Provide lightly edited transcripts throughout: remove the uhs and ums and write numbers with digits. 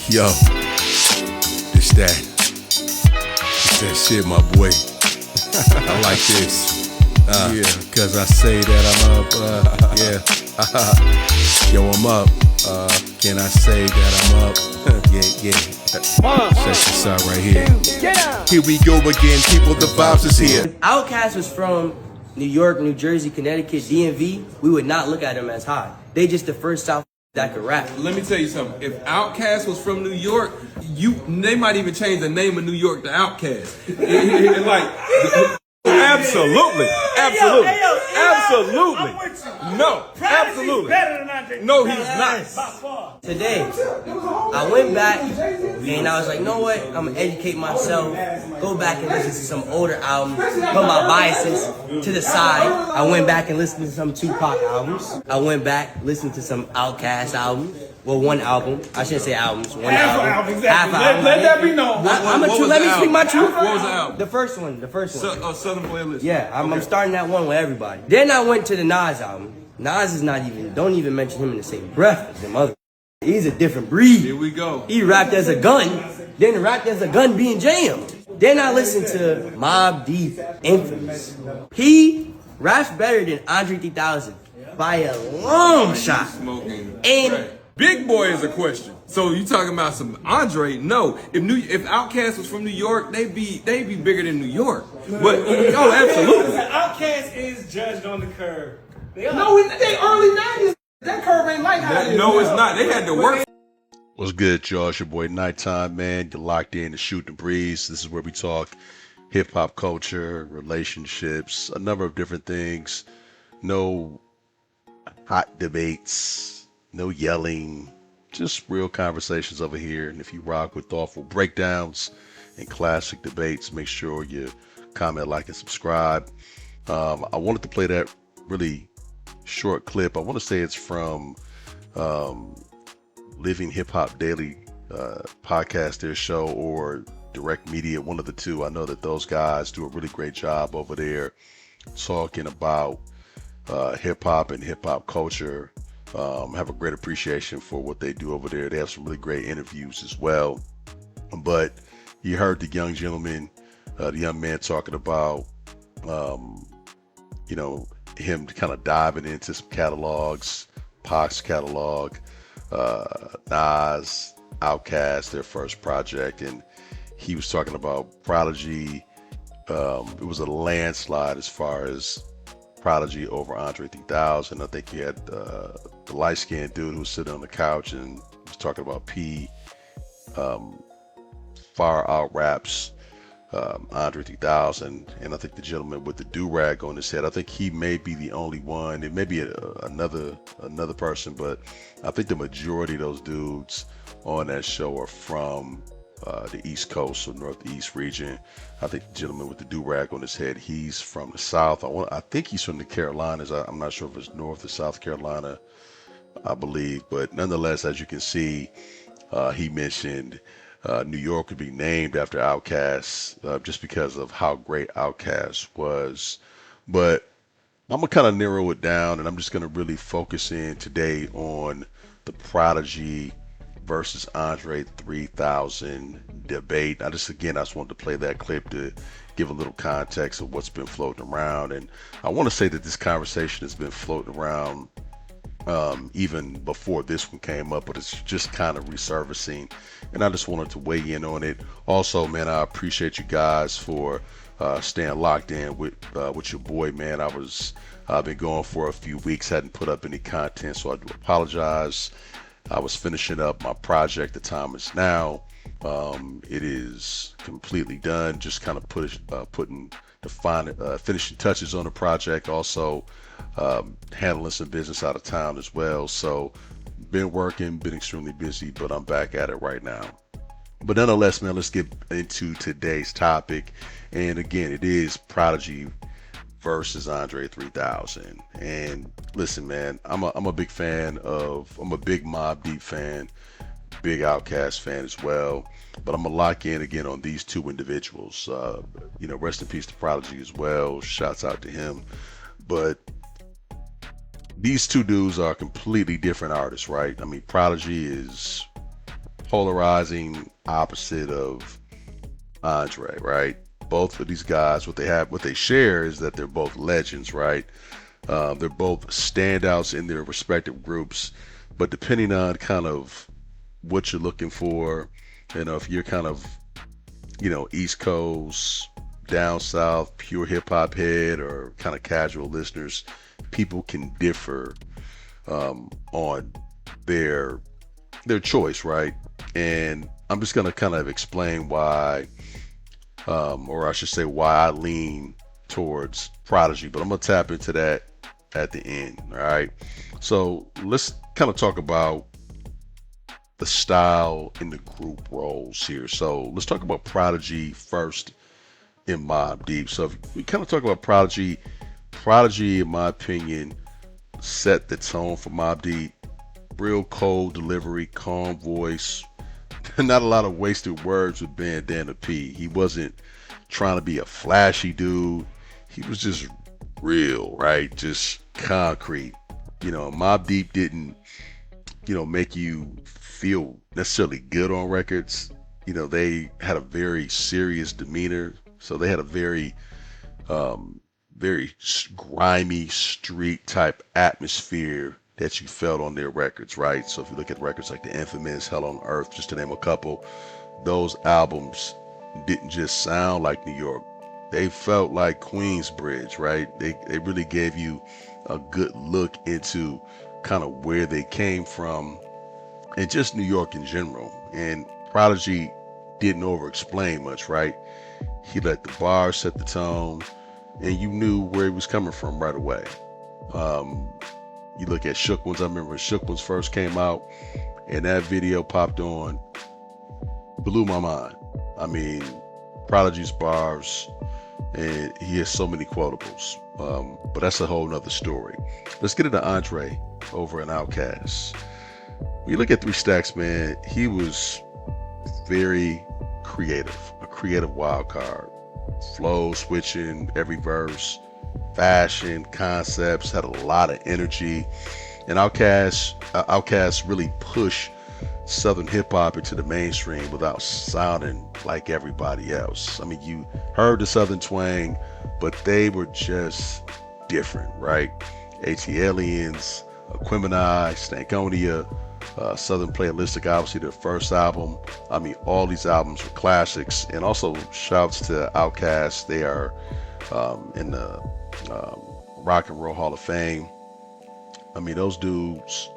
Yo, it's that shit, my boy. I like this. Yeah, cause I say that I'm up. Yo, I'm up. Can I say that I'm up? Yeah. Check this out right here. Here we go again, people. The vibes is here. If Outkast was from New York, New Jersey, Connecticut, DMV, we would not look at them as high. They just the first South that could rap. Let me tell you something. If Outkast was from New York, they might even change the name of New York to Outkast. Absolutely. No, absolutely. No, he's not. Today, I went back and I was like, you know what? I'm gonna educate myself, go back and listen to some older albums, put my biases to the side. I went back and listened to some Tupac albums. I went back, listened to some Outkast albums. Well, one album. I shouldn't say albums. One album. Exactly. Half album. Let that be known. Let me speak my truth. What was the album? The first one. Southern Playlist. Yeah, I'm starting that one with everybody. Then I went to the Nas album. Nas is don't even mention him in the same breath as them other. He's a different breed. Here we go. He rapped as a gun, then rapped as a gun being jammed. Then I listened to Mobb Deep, Infamous. He raps better than Andre 3000 by a long shot. Smoking. And Big Boy is a question. So you talking about some Andre? No. If Outkast was from New York, they'd be bigger than New York. But absolutely. Outkast is judged on the curve. No, they early 90s. That curve ain't like how it is. No, it's not. They had to work. What's good, y'all? It's your boy Nighttime, man. You're locked in to Shoot the Breeze. This is where we talk hip-hop culture, relationships, a number of different things. No hot debates, no yelling, just real conversations over here. And if you rock with thoughtful breakdowns and classic debates, make sure you comment, like, and subscribe. I wanted to play that really short clip. I want to say it's from Living Hip Hop Daily podcast, their show, or Direct Media, one of the two. I know that those guys do a really great job over there talking about hip hop and hip hop culture. Have a great appreciation for what they do over there. They have some really great interviews as well. But you heard the young gentleman, the young man talking about him kind of diving into some catalogs, Pac's catalog, Nas, Outkast, their first project, and he was talking about Prodigy. It was a landslide as far as Prodigy over Andre 3000. I think he had the light-skinned dude who was sitting on the couch and was talking about far out raps Andre 3000, and I think the gentleman with the do-rag on his head, I think he may be the only one. It may be another person, but I think the majority of those dudes on that show are from the East Coast or Northeast region. I think the gentleman with the do-rag on his head, he's from the South. I think he's from the Carolinas. I'm not sure if it's North or South Carolina, I believe, but nonetheless, as you can see, he mentioned New York could be named after Outkast just because of how great Outkast was. But I'm going to kind of narrow it down, and I'm just going to really focus in today on the Prodigy versus Andre 3000 debate. I just wanted to play that clip to give a little context of what's been floating around. And I want to say that this conversation has been floating around even before this one came up, but it's just kind of resurfacing, and I just wanted to weigh in on it. Also, man, I appreciate you guys for staying locked in with your boy, man. I've been going for a few weeks, hadn't put up any content, so I do apologize. I was finishing up my project. The time is now. It is completely done. Just kind of putting the finishing touches on the project. Also, handling some business out of town as well. So been working, been extremely busy, but I'm back at it right now. But nonetheless, man, let's get into today's topic. And again, it is Prodigy versus Andre 3000. And listen, man, I'm a big fan I'm a big Mobb Deep fan, big Outkast fan as well. But I'm gonna lock in again on these two individuals. Rest in peace to Prodigy as well. Shouts out to him. But these two dudes are completely different artists, right? I mean, Prodigy is polarizing opposite of Andre, right? Both of these guys, what they share is that they're both legends, right? They're both standouts in their respective groups, but depending on kind of what you're looking for, if you're kind of, East Coast, down South, pure hip hop head, or kind of casual listeners, people can differ on their choice, right? And I'm just gonna kind of explain why, or I should say why I lean towards Prodigy, but I'm gonna tap into that at the end. All right. So let's kind of talk about the style in the group roles here. So let's talk about Prodigy first in Mobb Deep. So if we kind of talk about Prodigy, in my opinion, set the tone for Mobb Deep. Real cold delivery, calm voice, not a lot of wasted words with Bandana P. He wasn't trying to be a flashy dude. He was just real, right? Just concrete. Mobb Deep didn't, make you feel necessarily good on records. They had a very serious demeanor. So they had a very grimy street type atmosphere that you felt on their records, right? So if you look at records like the infamous Hell on Earth, just to name a couple, those albums didn't just sound like New York. They felt like Queensbridge, right? They really gave you a good look into kind of where they came from and just New York in general. And Prodigy didn't over explain much, right? He let the bars set the tone, and you knew where he was coming from right away. You look at Shook Ones. I remember when Shook Ones first came out and that video popped on, blew my mind. I mean, Prodigy's bars, and he has so many quotables. But that's a whole nother story. Let's get into Andre over in Outkast. When you look at 3 Stacks, man, he was very creative, a creative wild card. Flow switching every verse, fashion, concepts, had a lot of energy. And Outkast really pushed Southern hip hop into the mainstream without sounding like everybody else. I mean, you heard the Southern twang, but they were just different, right? AT-Aliens, Aquemini, Stankonia, Southern Playalistic, obviously their first album. I mean, all these albums were classics. And also shouts to Outkast. They are in the Rock and Roll Hall of Fame. I mean, those dudes,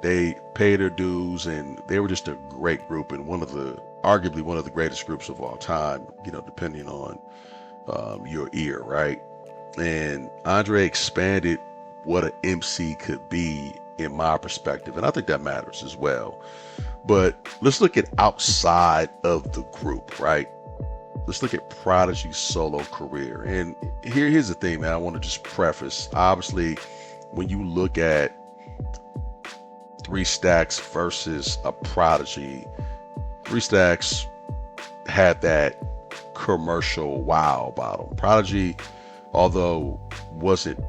they paid their dues, and they were just a great group, and arguably one of the greatest groups of all time, depending on your ear, right? And Andre expanded what an MC could be in my perspective, and I think that matters as well. But let's look at outside of the group, right? Let's look at Prodigy's solo career. And here's the thing, man. I want to just preface, obviously, when you look at 3 Stacks versus a Prodigy, 3 Stacks had that commercial wow about him. Prodigy, although wasn't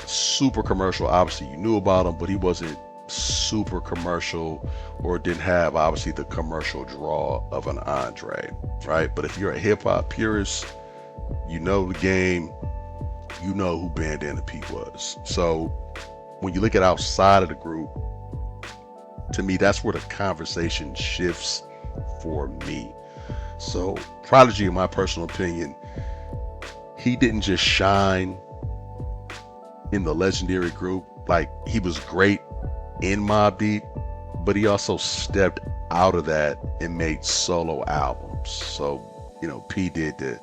super commercial, obviously you knew about him, but he wasn't super commercial, or didn't have obviously the commercial draw of an Andre, right? But if you're a hip hop purist, you know the game, you know who Bandana P was. So when you look at outside of the group, to me, that's where the conversation shifts for me. So Prodigy, in my personal opinion, he didn't just shine in the legendary group. Like, he was great in Mobb Deep, but he also stepped out of that and made solo albums. So, P did the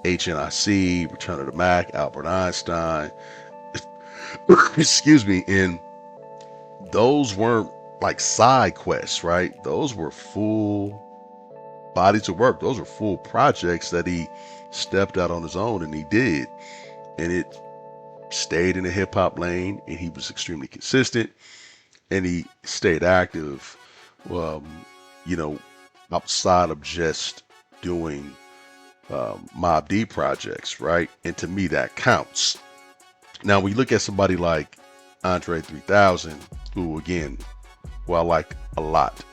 HNIC, Return of the Mac, Albert Einstein, excuse me, and those weren't like side quests, right? Those were full bodies of work. Those were full projects that he stepped out on his own, and he did. And it stayed in the hip hop lane, and he was extremely consistent, and he stayed active, outside of just doing Mobb Deep projects, right? And to me, that counts. Now, we look at somebody like Andre 3000, who, again, who I like a lot.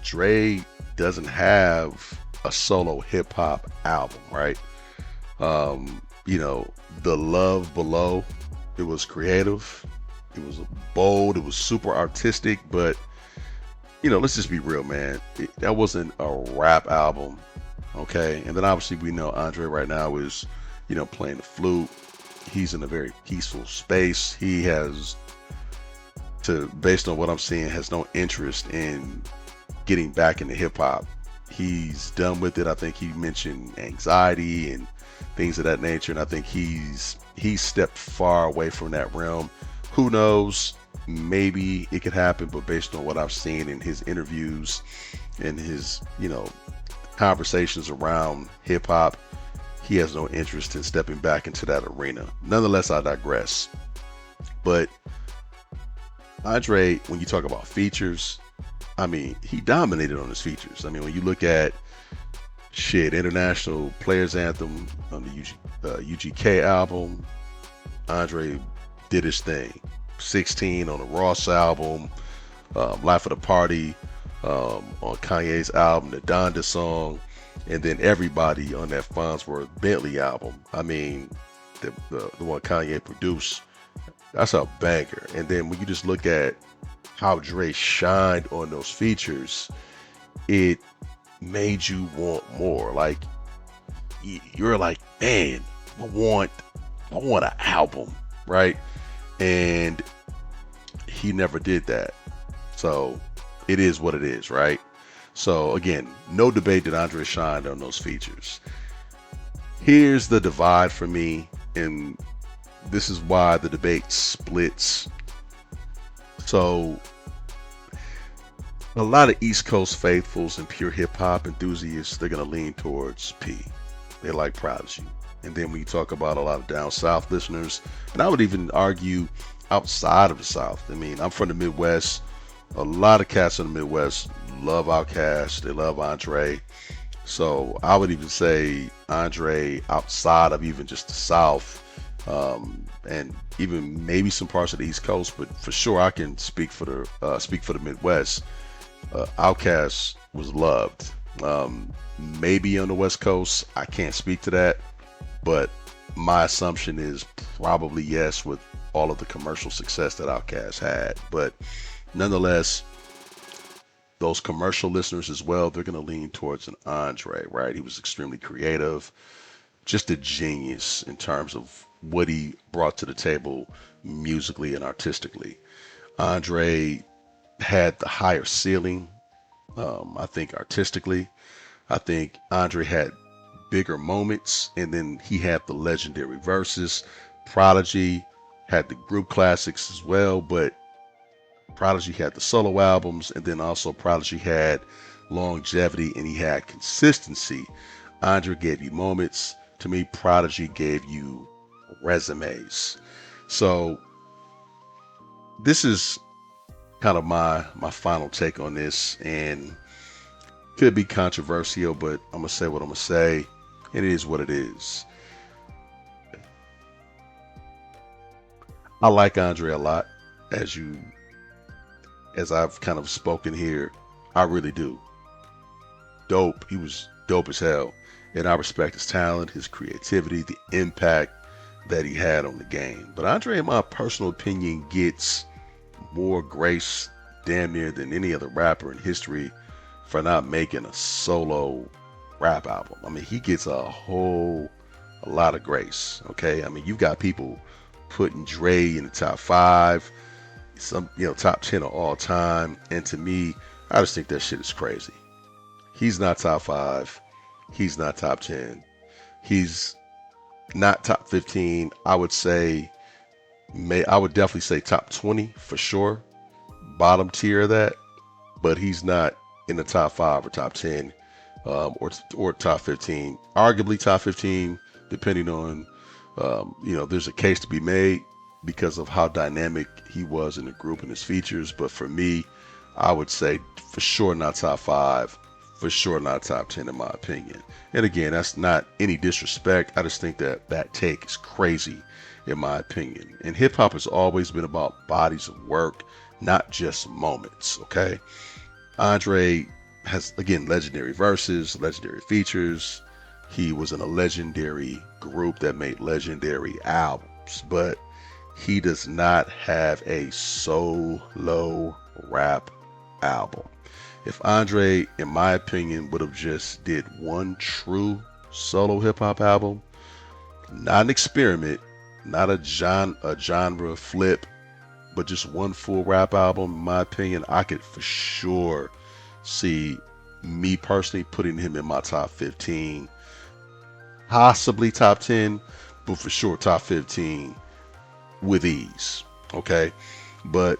Dre doesn't have a solo hip hop album, right? The Love Below, it was creative, it was bold, it was super artistic, but let's just be real, man. That wasn't a rap album, okay? And then obviously we know Andre right now is, playing the flute. He's in a very peaceful space. He has based on what I'm seeing, has no interest in getting back into hip hop. He's done with it. I think he mentioned anxiety and things of that nature, and I think he's stepped far away from that realm. Who knows? Maybe it could happen, but based on what I've seen in his interviews and his, conversations around hip hop, he has no interest in stepping back into that arena. Nonetheless, I digress. But Andre, when you talk about features, he dominated on his features. When you look at International Players Anthem on the UGK album, Andre did his thing. 16 on the Ross album, Life of the Party on Kanye's album, the Donda song, and then Everybody on that Farnsworth Bentley album. The one Kanye produced, that's a banger. And then when you just look at how Dre shined on those features, it made you want more. Like, you're like, man, I want an album, right? And he never did that. So it is what it is, right? So again, no debate that Andre shined on those features. Here's the divide for me, and this is why the debate splits. So a lot of East Coast faithfuls and pure hip hop enthusiasts, they're going to lean towards P. They like Prodigy. And then when you talk about a lot of down south listeners, and I would even argue outside of the South. I'm from the Midwest. A lot of cats in the Midwest love Outkast. They love Andre. So I would even say Andre outside of even just the South, and even maybe some parts of the East Coast, but for sure I can speak for the Midwest. Outkast was loved. Maybe on the West Coast, I can't speak to that, but my assumption is probably yes, with all of the commercial success that Outkast had. But nonetheless, those commercial listeners as well, they're going to lean towards an Andre, right? He was extremely creative, just a genius in terms of what he brought to the table musically and artistically. Andre had the higher ceiling, I think, artistically. I think Andre had bigger moments, and then he had the legendary verses. Prodigy had the group classics as well, but Prodigy had the solo albums, and then also Prodigy had longevity and he had consistency. Andre gave you moments. To me, Prodigy gave you resumes. So this is kind of my final take on this, and could be controversial, but I'm gonna say what I'm gonna say, and it is what it is. I like Andre a lot, as I've kind of spoken here. I really do. Dope. He was dope as hell, and I respect his talent, his creativity, the impact that he had on the game. But Andre, in my personal opinion, gets more grace damn near than any other rapper in history for not making a solo rap album. He gets a lot of grace. Okay, you've got people putting Dre in the top 5, some top 10 of all time, and to me, I just think that shit is crazy. He's not top 5. He's not top 10. He's not top 15. I would definitely say top 20 for sure. Bottom tier of that, but he's not in the top 5 or top 10, or top 15. Arguably top 15, depending on, there's a case to be made because of how dynamic he was in the group and his features. But for me, I would say for sure not top 5, for sure not top 10 in my opinion. And again, that's not any disrespect. I just think that take is crazy in my opinion. And hip hop has always been about bodies of work not just moments, okay? Andre has, again, legendary verses, legendary features. He was in a legendary group that made legendary albums, but he does not have a solo rap album. If Andre, in my opinion, would have just did one true solo hip hop album, not an experiment, not a genre flip, but just one full rap album, in my opinion, I could for sure see me personally putting him in my top 15, possibly top 10, but for sure top 15 with ease. Okay, but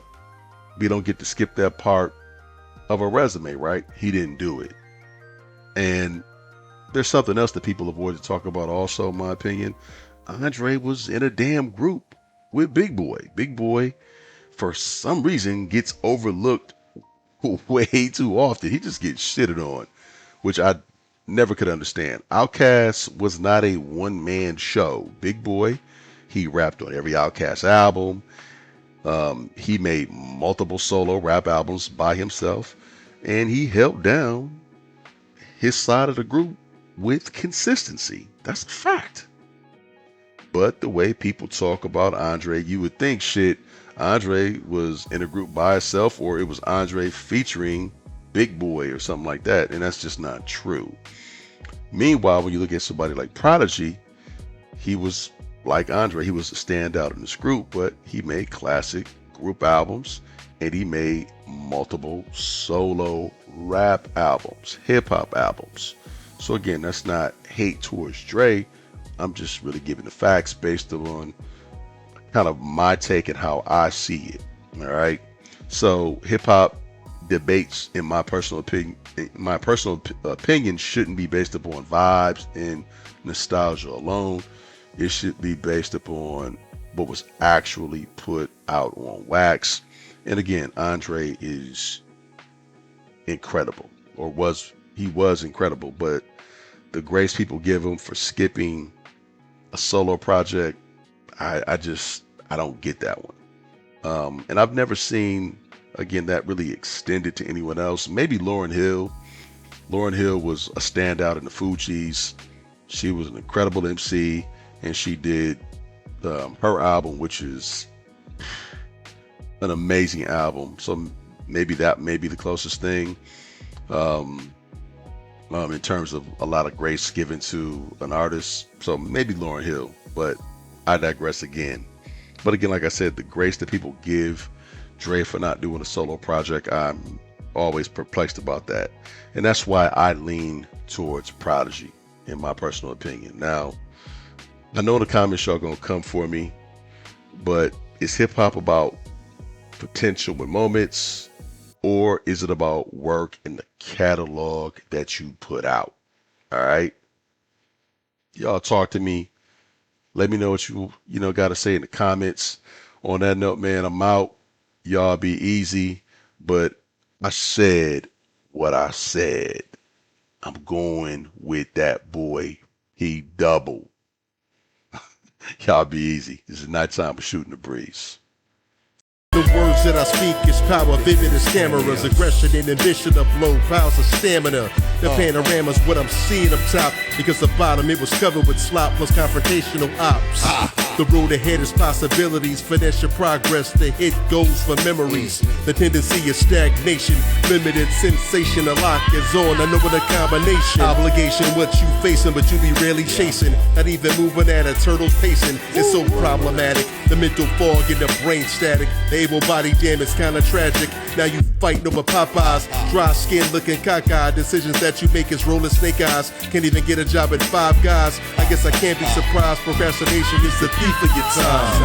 we don't get to skip that part of a resume, right? He didn't do it. And there's something else that people avoid to talk about also, in my opinion. Andre was in a damn group with Big Boy. Big Boy, for some reason, gets overlooked way too often. He just gets shitted on, which I never could understand. Outkast was not a one-man show. Big Boy, he rapped on every Outkast album. He made multiple solo rap albums by himself, and he held down his side of the group with consistency. That's a fact. But the way people talk about Andre, you would think shit, Andre was in a group by himself, or it was Andre featuring Big Boy or something like that, and that's just not true. Meanwhile, when you look at somebody like Prodigy, he was like Andre, he was a standout in this group, but he made classic group albums, and he made multiple solo rap albums, hip hop albums. So again, that's not hate towards Dre. I'm just really giving the facts based on kind of my take and how I see it. All right. So hip hop debates, in my personal opinion, shouldn't be based upon vibes and nostalgia alone. It should be based upon what was actually put out on wax. And again, Andre is incredible, or was incredible, but the grace people give him for skipping a solo project, I don't get that one. And I've never seen, again, that really extended to anyone else. Maybe Lauryn Hill. Lauryn Hill was a standout in the Fugees. She was an incredible MC, and she did her album, which is an amazing album. So maybe that may be the closest thing in terms of a lot of grace given to an artist. So maybe Lauryn Hill, but I digress again. But again, like I said, the grace that people give Dre for not doing a solo project, I'm always perplexed about that. And that's why I lean towards Prodigy, in my personal opinion. Now, I know the comments are going to come for me, but is hip hop about potential with moments, or is it about work in the catalog that you put out? All right. Y'all talk to me. Let me know what you got to say in the comments. On that note, man, I'm out. Y'all be easy. But I said what I said. I'm going with that boy. He doubled. Y'all be easy. This is nighttime for Shooting the Breeze. The words that I speak is power, vivid as cameras, aggression and ambition upload piles of stamina. The panorama's what I'm seeing up top, because the bottom it was covered with slop plus confrontational ops. The road ahead is possibilities, finesse your progress, the hit goes for memories. The tendency is stagnation, limited sensation, a lock is on, another combination. Obligation, what you facing, but you be rarely chasing. Not even moving at a turtle's pacing, it's so problematic. The mental fog and the brain static, the able body jam is kinda tragic. Now you fighting over Popeyes, dry skin looking cockeyed. Decisions that you make is rolling snake eyes. Can't even get a job at Five Guys. I guess I can't be surprised, procrastination is the thief of your time.